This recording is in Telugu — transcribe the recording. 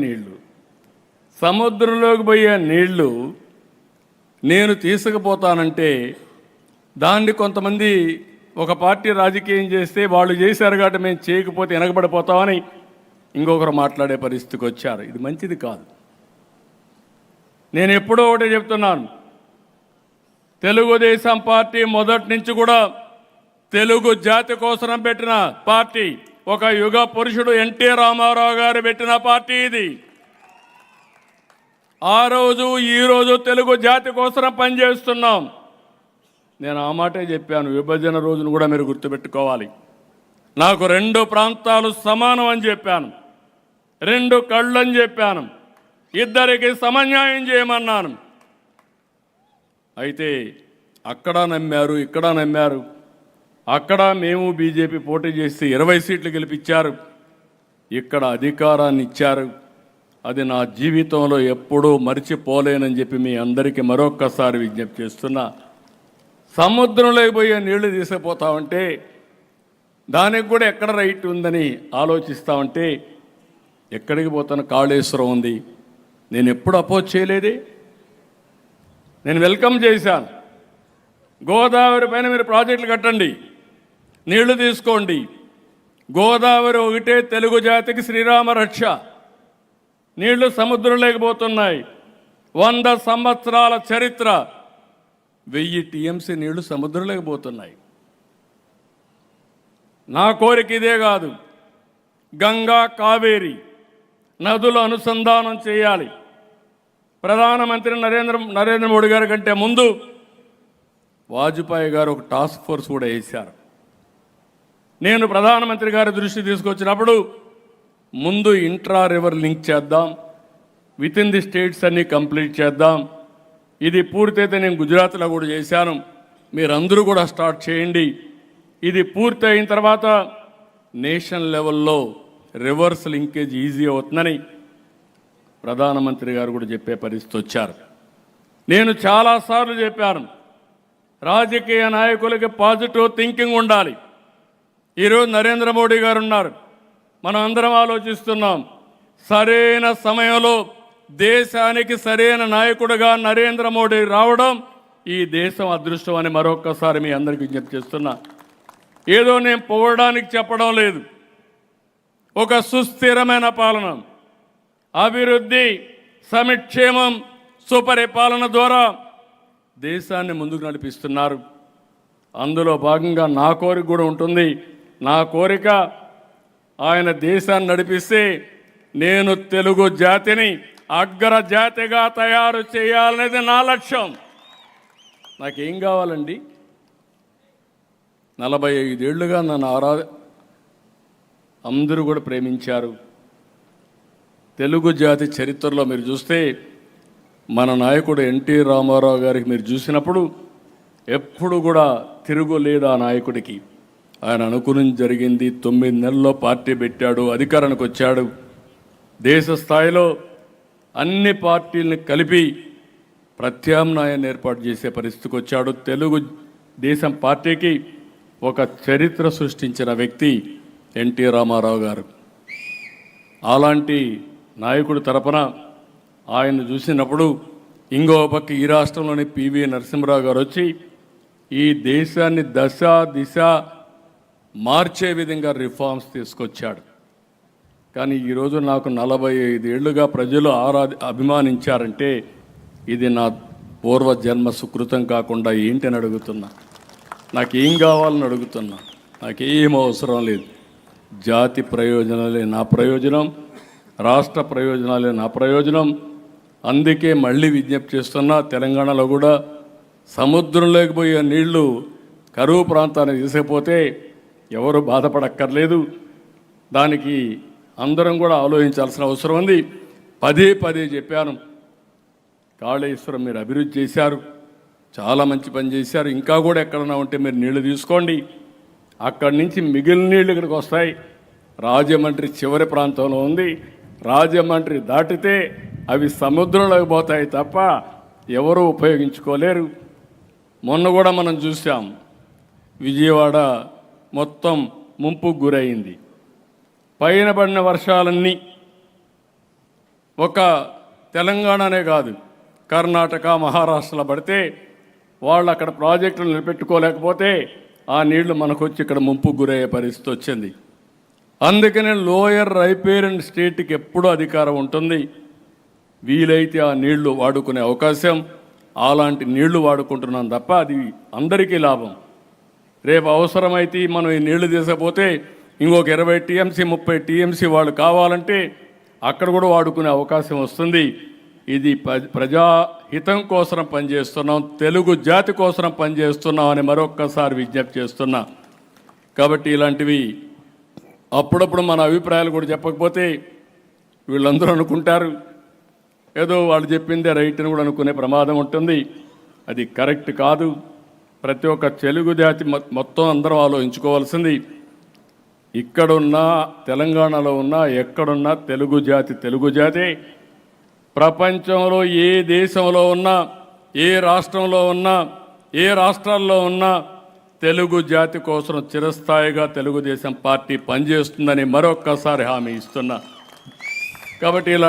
నీళ్లు, సముద్రంలోకి పోయే నీళ్లు నేను తీసుకుపోతానంటే దాన్ని కొంతమంది ఒక పార్టీ రాజకీయం చేస్తే వాళ్ళు చేశారు కాబట్టి మేము చేయకపోతే వెనకబడిపోతామని ఇంకొకరు మాట్లాడే పరిస్థితికి వచ్చారు. ఇది మంచిది కాదు. నేను ఎప్పుడో ఒకటే చెప్తున్నాను, తెలుగుదేశం పార్టీ మొదటి నుంచి కూడా తెలుగు జాతి కోసం పెట్టిన పార్టీ, ఒక యుగ పురుషుడు ఎన్టీ రామారావు గారు పెట్టిన పార్టీ ఇది. ఆ రోజు ఈరోజు తెలుగు జాతి కోసం పనిచేస్తున్నాం. నేను ఆ మాటే చెప్పాను. విభజన రోజును కూడా మీరు గుర్తుపెట్టుకోవాలి. నాకు 2 ప్రాంతాలు సమానం అని చెప్పాను, 2 కళ్ళు అని చెప్పాను, ఇద్దరికి సమన్యాయం చేయమన్నాను. అయితే అక్కడ నమ్మారు, ఇక్కడ నమ్మారు. అక్కడ మేము బీజేపీ పోటీ చేసి 20 సీట్లు గెలిపించారు, ఇక్కడ అధికారాన్ని ఇచ్చారు. అది నా జీవితంలో ఎప్పుడూ మర్చిపోలేనని చెప్పి మీ అందరికీ మరొక్కసారి విజ్ఞప్తి చేస్తున్నా. సముద్రంలోకి పోయే నీళ్లు తీసుకుపోతామంటే దానికి కూడా ఎక్కడ రైట్ ఉందని ఆలోచిస్తామంటే ఎక్కడికి పోతాను? కాళేశ్వరం ఉంది. నేను ఎప్పుడు అపోజ్ చేయలేదే, నేను వెల్కమ్ చేశాను. గోదావరి పైన మీరు ప్రాజెక్టులు కట్టండి, నీళ్లు తీసుకోండి. గోదావరి ఒకటే తెలుగు జాతికి శ్రీరామ రక్ష. నీళ్లు సముద్రంలోకి పోతున్నాయి. 100 సంవత్సరాల చరిత్ర, 1000 టీఎంసీ నీళ్లు సముద్రంలోకి పోతున్నాయి. నా కోరిక ఇదే కాదు, గంగా కావేరి నదులు అనుసంధానం చేయాలి. ప్రధానమంత్రి నరేంద్ర మోడీ గారి కంటే ముందు వాజ్పేయి గారు ఒక టాస్క్ ఫోర్స్ కూడా వేశారు. నేను ప్రధానమంత్రి గారి దృష్టి తీసుకొచ్చినప్పుడు ముందు ఇంట్రా రివర్ లింక్ చేద్దాం, విత్ ఇన్ ది స్టేట్స్ అన్నీ కంప్లీట్ చేద్దాం. ఇది పూర్తయితే నేను గుజరాత్లో కూడా చేశాను, మీరందరూ కూడా స్టార్ట్ చేయండి. ఇది పూర్తి అయిన తర్వాత నేషనల్ లెవెల్లో రివర్స్ లింకేజ్ ఈజీ అవుతుందని ప్రధానమంత్రి గారు కూడా చెప్పే పరిస్థితి వచ్చారు. నేను చాలాసార్లు చెప్పాను, రాజకీయ నాయకులకి పాజిటివ్ థింకింగ్ ఉండాలి. ఈరోజు నరేంద్ర మోడీ గారు ఉన్నారు, మనం అందరం ఆలోచిస్తున్నాం. సరైన సమయంలో దేశానికి సరైన నాయకుడిగా నరేంద్ర మోడీ రావడం ఈ దేశం అదృష్టం అని మరొక్కసారి మీ అందరికీ విజ్ఞప్తి చేస్తున్నా. ఏదో నేను పోవడానికి చెప్పడం లేదు. ఒక సుస్థిరమైన పాలన, అభివృద్ధి, సంక్షేమం, సుపరిపాలన ద్వారా దేశాన్ని ముందుకు నడిపిస్తున్నారు. అందులో భాగంగా నా కోరిక కూడా ఉంటుంది. నా కోరిక ఆయన దేశాన్ని నడిపిస్తే నేను తెలుగు జాతిని అగ్రజాతిగా తయారు చేయాలనేది నా లక్ష్యం. నాకేం కావాలండి? 45 ఏళ్లుగా నన్ను అందరూ కూడా ప్రేమించారు. తెలుగు జాతి చరిత్రలో మీరు చూస్తే మన నాయకుడు ఎన్టీ రామారావు గారికి మీరు చూసినప్పుడు ఎప్పుడు కూడా తిరుగులేదు ఆ నాయకుడికి. ఆయన అనుకుని జరిగింది. 9 నెలల్లో పార్టీ పెట్టాడు, అధికారానికి వచ్చాడు. దేశ స్థాయిలో అన్ని పార్టీలను కలిపి ప్రత్యామ్నాయాన్ని ఏర్పాటు చేసే పరిస్థితికి వచ్చాడు. తెలుగు దేశం పార్టీకి ఒక చరిత్ర సృష్టించిన వ్యక్తి ఎన్టీ రామారావు గారు. అలాంటి నాయకుడి తరపున ఆయన చూసినప్పుడు ఇంకో పక్క ఈ రాష్ట్రంలోని పివి నరసింహరావు గారు వచ్చి ఈ దేశాన్ని దశ దిశ మార్చే విధంగా రిఫార్మ్స్ తీసుకొచ్చాడు. కానీ ఈరోజు నాకు 45 ఏళ్లుగా ప్రజలు అభిమానించారంటే ఇది నా పూర్వజన్మ సుకృతం కాకుండా ఏంటని అడుగుతున్నా. నాకేం కావాలని అడుగుతున్నా. నాకేం అవసరం లేదు. జాతి ప్రయోజనాలే నా ప్రయోజనం, రాష్ట్ర ప్రయోజనాలే నా ప్రయోజనం. అందుకే మళ్ళీ విజ్ఞప్తి చేస్తున్నా, తెలంగాణలో కూడా సముద్రంలోకి పోయే నీళ్లు కరువు ప్రాంతాన్ని తీసుకుపోతే ఎవరు బాధపడక్కర్లేదు. దానికి అందరం కూడా ఆలోచించాల్సిన అవసరం ఉంది. పదే చెప్పాను, కాళేశ్వరం మీరు అభివృద్ధి చేశారు, చాలా మంచి పని చేశారు. ఇంకా కూడా ఎక్కడన్నా ఉంటే మీరు నీళ్లు తీసుకోండి. అక్కడి నుంచి మిగిలిన నీళ్ళు ఇక్కడికి వస్తాయి. రాజమండ్రి చివరి ప్రాంతంలో ఉంది. రాజమండ్రి దాటితే అవి సముద్రంలోకి పోతాయి తప్ప ఎవరు ఉపయోగించుకోలేరు. మొన్న కూడా మనం చూసాం, విజయవాడ మొత్తం ముంపుకు గురైంది. పైన పడిన వర్షాలన్నీ ఒక తెలంగాణనే కాదు, కర్ణాటక, మహారాష్ట్రలో పడితే వాళ్ళు అక్కడ ప్రాజెక్టులు నిలబెట్టుకోలేకపోతే ఆ నీళ్లు మనకు వచ్చి ఇక్కడ ముంపుకు గురయ్యే పరిస్థితి వచ్చింది. అందుకనే లోయర్ రైపేరియన్ స్టేట్కి ఎప్పుడూ అధికారం ఉంటుంది. వీలైతే ఆ నీళ్లు వాడుకునే అవకాశం, అలాంటి నీళ్లు వాడుకుంటున్నాం తప్ప అది అందరికీ లాభం. రేపు అవసరమైతే మనం ఈ నీళ్లు తీసకపోతే ఇంకొక 20 టీఎంసీ 30 టీఎంసీ వాళ్ళు కావాలంటే అక్కడ కూడా వాడుకునే అవకాశం వస్తుంది. ఇది ప్రజాహితం కోసం పనిచేస్తున్నాం, తెలుగు జాతి కోసం పనిచేస్తున్నాం అని మరొక్కసారి విజ్ఞప్తి చేస్తున్నా. కాబట్టి ఇలాంటివి అప్పుడప్పుడు మన అభిప్రాయాలు కూడా చెప్పకపోతే వీళ్ళందరూ అనుకుంటారు ఏదో వాళ్ళు చెప్పిందే రైట్ అని కూడా అనుకునే ప్రమాదం ఉంటుంది. అది కరెక్ట్ కాదు. ప్రతి ఒక్క తెలుగు జాతి మొత్తం అందరం ఆలోచించుకోవాల్సింది, ఇక్కడున్నా తెలంగాణలో ఉన్నా ఎక్కడున్నా తెలుగు జాతి ప్రపంచంలో ఏ దేశంలో ఉన్నా, ఏ రాష్ట్రంలో ఉన్నా, ఏ రాష్ట్రాల్లో ఉన్నా తెలుగు జాతి కోసం చిరస్థాయిగా తెలుగుదేశం పార్టీ పనిచేస్తుందని మరొక్కసారి హామీ ఇస్తున్నా. కాబట్టి ఇలాంటి